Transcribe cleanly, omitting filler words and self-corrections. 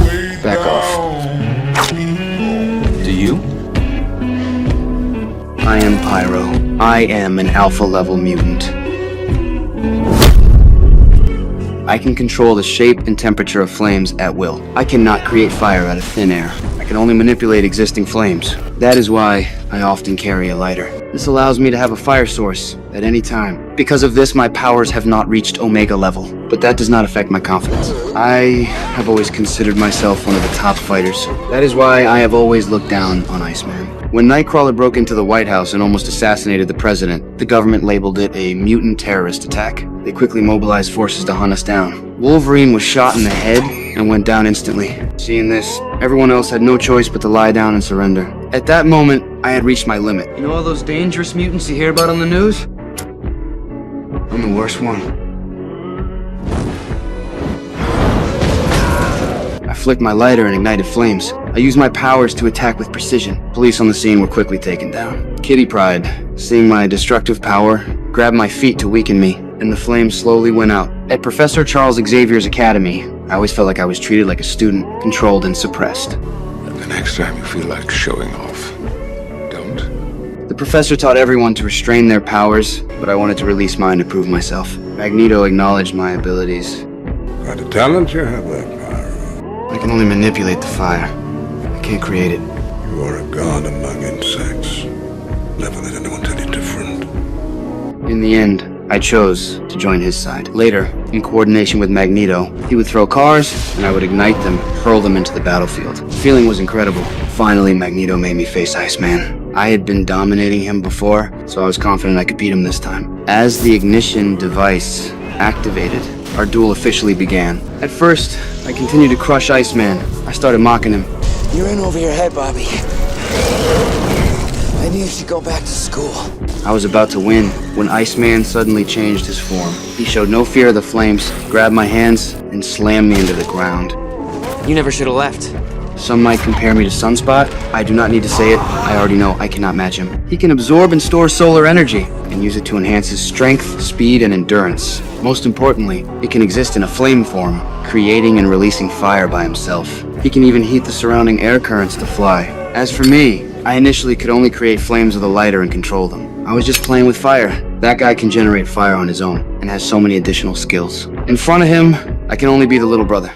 Back off. Do you? I am Pyro. I am an alpha-level mutant. I can control the shape and temperature of flames at will. I cannot create fire out of thin air. I can only manipulate existing flames. That is why I often carry a lighter. This allows me to have a fire source at any time. Because of this, my powers have not reached Omega level, but that does not affect my confidence. I have always considered myself one of the top fighters. That is why I have always looked down on Iceman. When Nightcrawler broke into the White House and almost assassinated the president, the government labeled it a mutant terrorist attack. They quickly mobilized forces to hunt us down. Wolverine was shot in the head and went down instantly. Seeing this, everyone else had no choice but to lie down and surrender. At that moment, I had reached my limit. You know all those dangerous mutants you hear about on the news? I'm the worst one. I flicked my lighter and ignited flames. I used my powers to attack with precision. Police on the scene were quickly taken down. Kitty Pryde, seeing my destructive power, grabbed my feet to weaken me, and the flames slowly went out. At Professor Charles Xavier's academy, I always felt like I was treated like a student, controlled and suppressed. The next time you feel like showing off, don't. The professor taught everyone to restrain their powers, but I wanted to release mine to prove myself. Magneto acknowledged my abilities. Quite a talent you have there, Pyro. I can only manipulate the fire. I can't create it. You are a god among insects. Never let anyone tell you different. In the end, I chose to join his side. Later, in coordination with Magneto, he would throw cars, and I would ignite them, hurl them into the battlefield. The feeling was incredible. Finally, Magneto made me face Iceman. I had been dominating him before, so I was confident I could beat him this time. As the ignition device activated, our duel officially began. At first, I continued to crush Iceman. I started mocking him. You're in over your head, Bobby. I need you to go back to school. I was about to win when Iceman suddenly changed his form. He showed no fear of the flames, grabbed my hands, and slammed me into the ground. You never should have left. Some might compare me to Sunspot. I do not need to say it. I already know I cannot match him. He can absorb and store solar energy and use it to enhance his strength, speed, and endurance. Most importantly, it can exist in a flame form, creating and releasing fire by himself. He can even heat the surrounding air currents to fly. As for me, I initially could only create flames with a lighter and control them. I was just playing with fire. That guy can generate fire on his own and has so many additional skills. In front of him, I can only be the little brother.